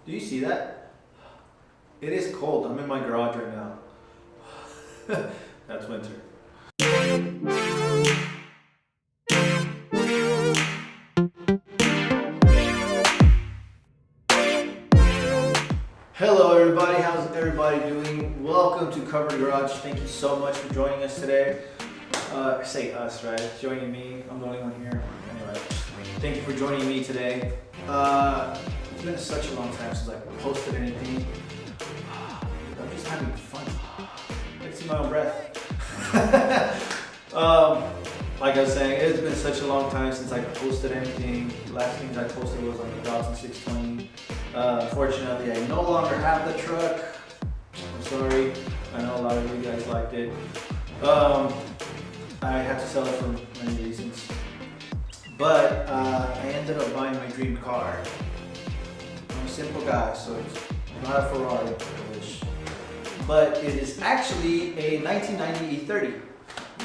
Do you see that? It is cold. I'm in my garage right now. That's winter. Hello everybody, how's everybody doing? Welcome to Covered Garage. Thank you so much for joining us today. I say us, right? Joining me, I'm the only one here. Anyway, thank you for joining me today. It's been such a long time since I posted anything. I'm just having fun. I can see my own breath. Like I was saying, it's been such a long time since I posted anything. The last things I posted was on the 620. Unfortunately, I no longer have the truck. I'm sorry. I know a lot of you guys liked it. I had to sell it for many reasons. But I ended up buying my dream car. I'm a simple guy, so it's not a Ferrari, I wish. But it is actually a 1990 E30.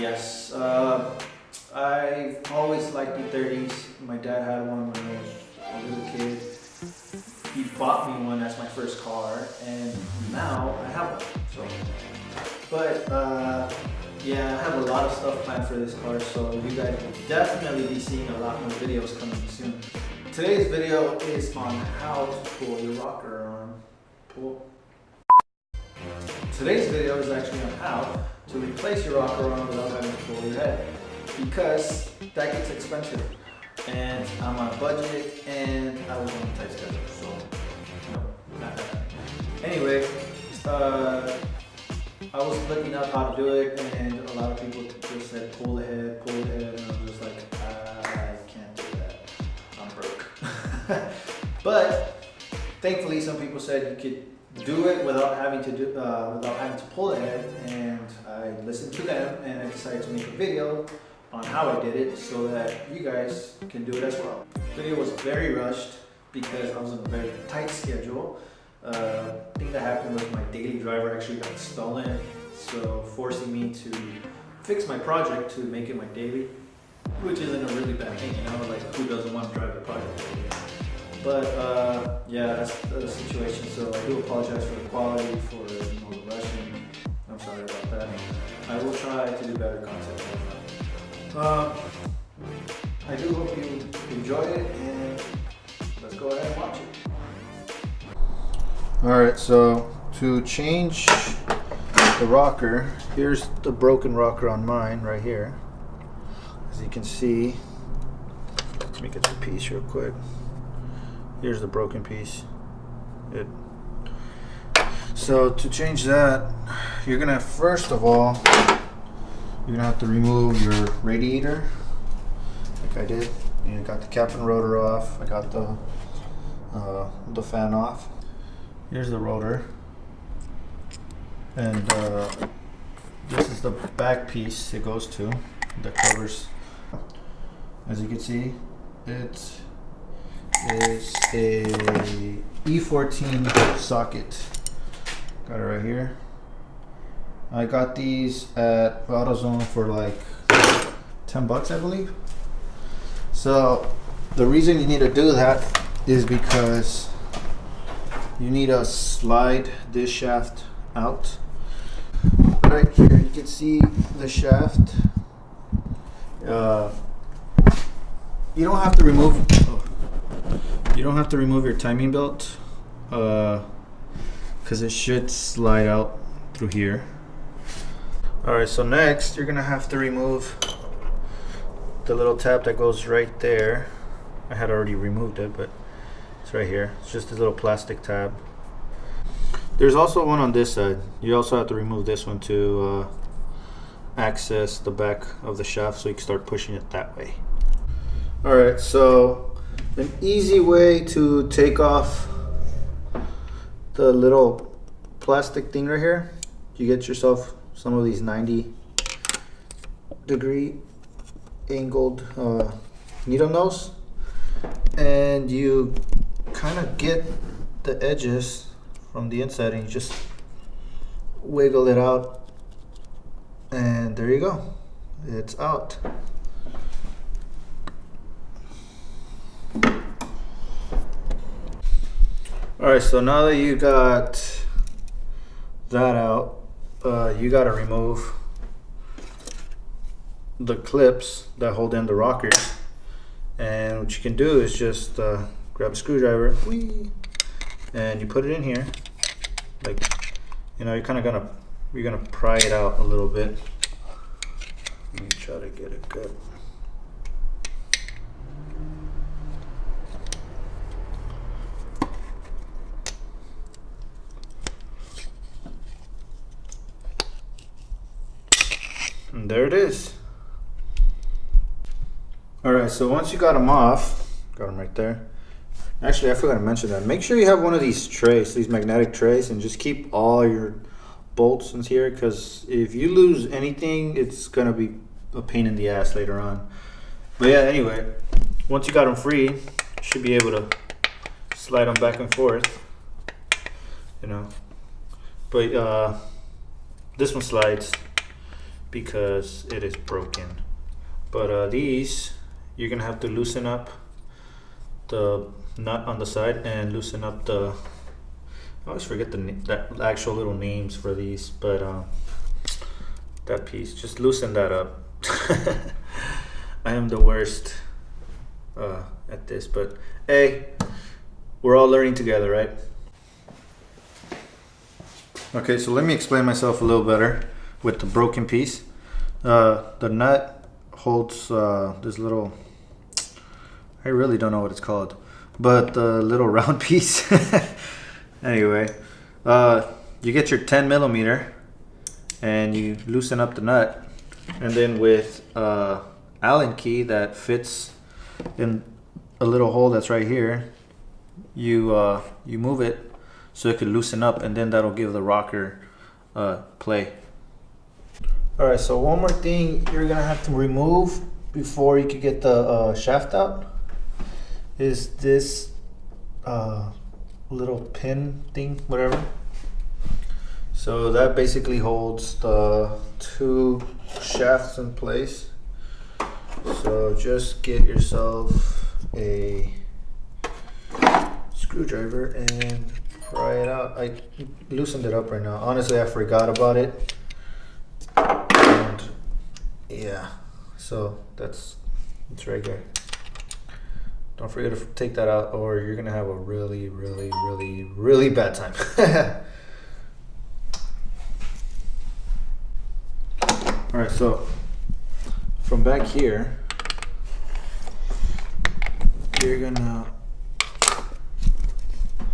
Yes, I've always liked E30s. My dad had one when I was a little kid. He bought me one as my first car, and now I have one. So, but yeah, I have a lot of stuff planned for this car, so you guys will definitely be seeing a lot more videos coming soon. Today's video is on how to pull your rocker arm. Today's video is actually on how to replace your rocker arm without having to pull your head, because that gets expensive. And I'm on a budget, and I was on a tight schedule, so no, not happening. Anyway, I was looking up how to do it, and a lot of people just said pull the head, and I was just like, I can't do that. I'm broke. But thankfully, some people said you could do it without having to pull the head, and I listened to them, and I decided to make a video on how I did it so that you guys can do it as well. The video was very rushed because I was on a very tight schedule. The thing that happened was my daily driver actually got stolen, so forcing me to fix my project to make it my daily, which isn't a really bad thing, you know, like who doesn't want to drive the project daily? But yeah, that's the situation, so I do apologize for the quality, for the rushing. I'm sorry about that. I will try to do better content. I do hope you enjoyed it, and let's go ahead and watch it. Alright, so to change the rocker, here's the broken rocker on mine right here. As you can see, let me get the piece real quick. Here's the broken piece. So to change that, you're gonna first of all, you're gonna have to remove your radiator, like I did. You got the cap and rotor off. I got the fan off. Here's the rotor, and this is the back piece it goes to that covers. As you can see, it is a E14 socket. Got it right here. I got these at AutoZone for like 10 bucks, I believe. So the reason you need to do that is because you need to slide this shaft out. Right here, you can see the shaft. You don't have to remove. You don't have to remove your timing belt, because it should slide out through here. Alright, so next you're gonna have to remove the little tab that goes right there. I had already removed it, but it's right here. It's just a little plastic tab. There's also one on this side. You also have to remove this one to access the back of the shaft, so you can start pushing it that way. Alright, so an easy way to take off the little plastic thing right here, you get yourself some of these 90-degree angled needle nose, and you kind of get the edges from the inside, and you just wiggle it out, and there you go, it's out. All right, so now that you got that out, you gotta remove the clips that hold in the rockers. And what you can do is just grab a screwdriver, and you put it in here. Like, you know, you're gonna pry it out a little bit. Let me try to get it good. And there it is. All right, so once you got them off, got them right there. Actually, I forgot to mention that. Make sure you have one of these trays, these magnetic trays, and just keep all your bolts in here, because if you lose anything, it's gonna be a pain in the ass later on. But yeah, anyway, once you got them free, you should be able to slide them back and forth, you know. But this one slides because it is broken. But these, you're gonna have to loosen up the nut on the side and loosen up the, I always forget the actual little names for these, but that piece, just loosen that up. I am the worst at this, but hey, we're all learning together, right? Okay, so let me explain myself a little better with the broken piece. The nut holds this little, I really don't know what it's called, but the little round piece. Anyway, you get your 10 millimeter and you loosen up the nut, and then with Allen key that fits in a little hole that's right here, you move it so it could loosen up, and then that'll give the rocker play. All right, so one more thing you're gonna have to remove before you can get the shaft out is this little pin thing, whatever. So that basically holds the two shafts in place. So just get yourself a screwdriver and pry it out. I loosened it up right now. Honestly, I forgot about it. And yeah, so it's right there. Don't forget to take that out, or you're gonna have a really, really, really, really bad time. All right, so from back here, you're gonna,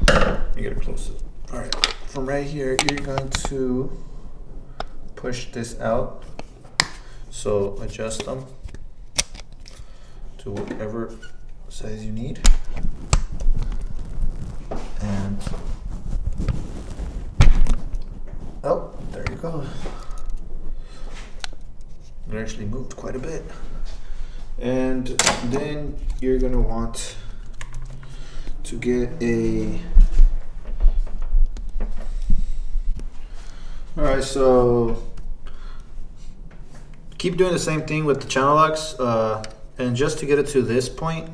let me get it closer. All right, from right here, you're going to push this out. So adjust them to whatever size you need, and oh, there you go. It actually moved quite a bit. And then you're gonna want to get a, all right, so keep doing the same thing with the channel locks, and just to get it to this point,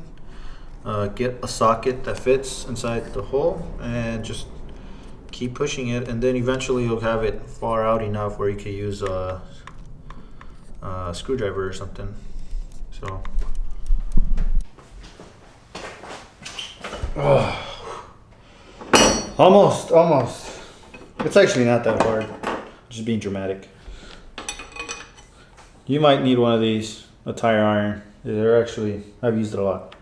get a socket that fits inside the hole and just keep pushing it, and then eventually you'll have it far out enough where you can use a screwdriver or something. So almost. It's actually not that hard, just being dramatic. You might need one of these, a tire iron. They're actually, I've used it a lot.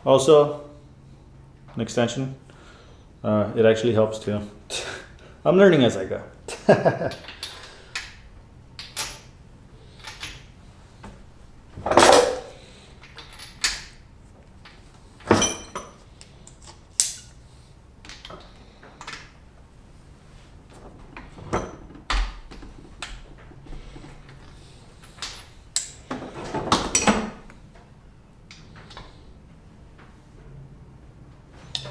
Also, an extension, it actually helps too. I'm learning as I go.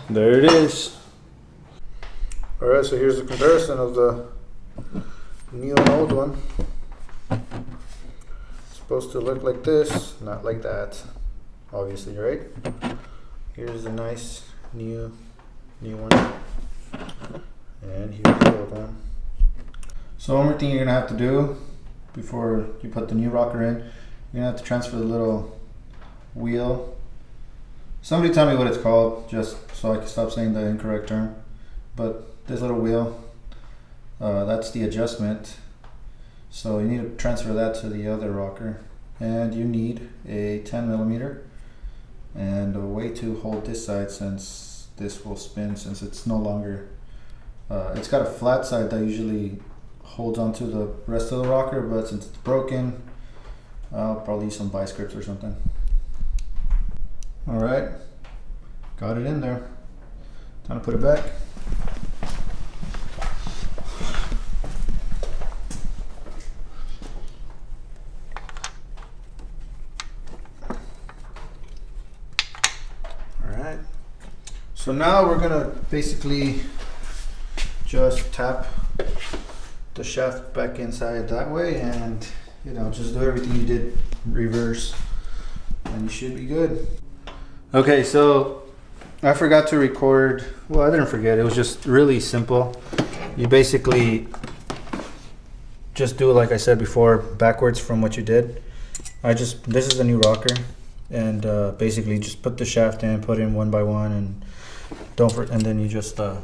There it is. Alright, so here's the comparison of the new and old one. It's supposed to look like this, not like that, obviously, right? Here's a nice new one, and here's the old one. So one more thing you're gonna have to do before you put the new rocker in, you're gonna have to transfer the little wheel. Somebody tell me what it's called, just so I can stop saying the incorrect term. But this little wheel, that's the adjustment. So you need to transfer that to the other rocker, and you need a 10mm and a way to hold this side, since this will spin, since it's no longer, it's got a flat side that usually holds onto the rest of the rocker, but since it's broken, I'll probably use some vice grips or something. All right, got it in there. Time to put it back. So now we're gonna basically just tap the shaft back inside that way, and just do everything you did reverse, and you should be good. Okay, so I forgot to record. Well, I didn't forget, it was just really simple. You basically just do it like I said before, backwards from what you did. This is a new rocker, and basically just put the shaft in, put in one by one, and then you just pair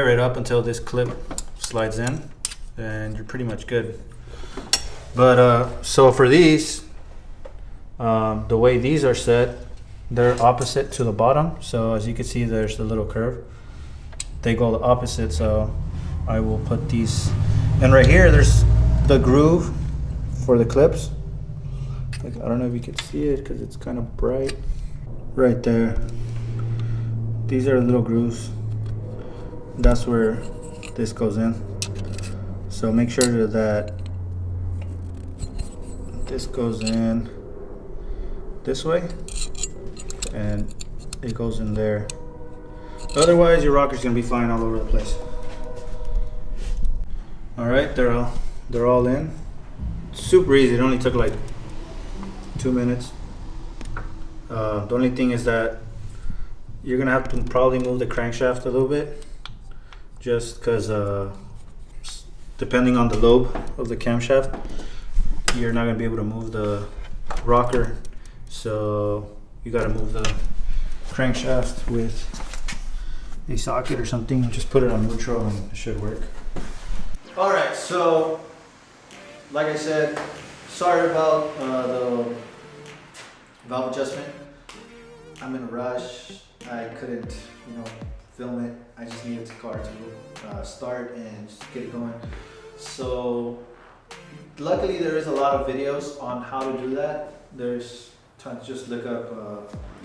it up until this clip slides in, and you're pretty much good. But so for these, the way these are set, they're opposite to the bottom. So as you can see, there's the little curve. They go the opposite, so I will put these. And right here, there's the groove for the clips. Like, I don't know if you can see it because it's kind of bright. Right there. These are little grooves. That's where this goes in. So make sure that this goes in this way and it goes in there. Otherwise your rocker's gonna be flying all over the place. Alright, they're all in. Super easy, it only took like 2 minutes. The only thing is that you're gonna have to probably move the crankshaft a little bit, just because depending on the lobe of the camshaft, you're not gonna be able to move the rocker. So you gotta move the crankshaft with a socket or something. Just put it on neutral and it should work. All right, so like I said, sorry about the valve adjustment. I'm in a rush. I couldn't, film it. I just needed the car to start and just get it going. So luckily there is a lot of videos on how to do that. There's just look up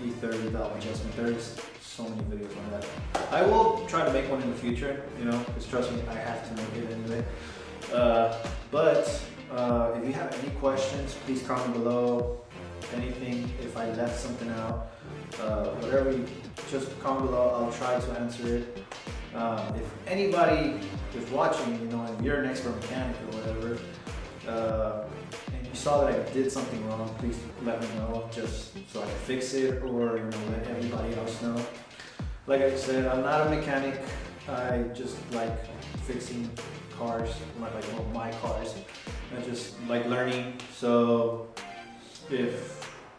E30 valve adjustment. There's so many videos on that. I will try to make one in the future, because trust me, I have to make it anyway. But if you have any questions, please comment below. Anything, if I left something out, whatever, just comment below. I'll try to answer it. If anybody is watching, and you're an expert mechanic or whatever, and you saw that I did something wrong, please let me know, just so I can fix it, or let everybody else know. Like I said, I'm not a mechanic. I just like fixing cars, my cars. I just like learning. So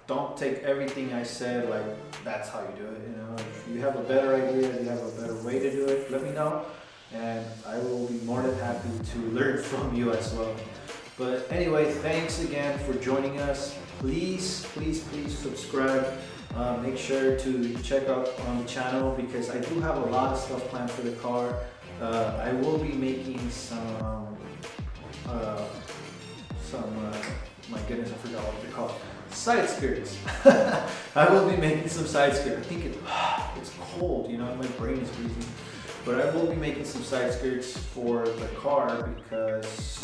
don't take everything I said like that's how you do it. If you have a better idea, if you have a better way to do it, let me know, and I will be more than happy to learn from you as well. But anyway, thanks again for joining us. Please subscribe. Make sure to check out on the channel, because I do have a lot of stuff planned for the car. I will be making some my goodness, I forgot what they're called. Side skirts. I will be making some side skirts. I think it's cold, my brain is freezing. But I will be making some side skirts for the car, because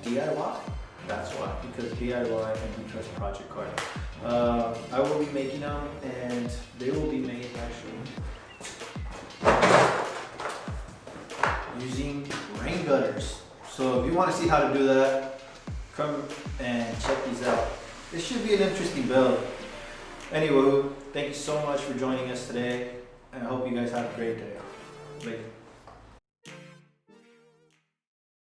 DIY. That's why, because DIY and because project car. I will be making them, and they will be made actually. So if you want to see how to do that, come and check these out. This should be an interesting build. Anyway, thank you so much for joining us today, and I hope you guys have a great day. Later.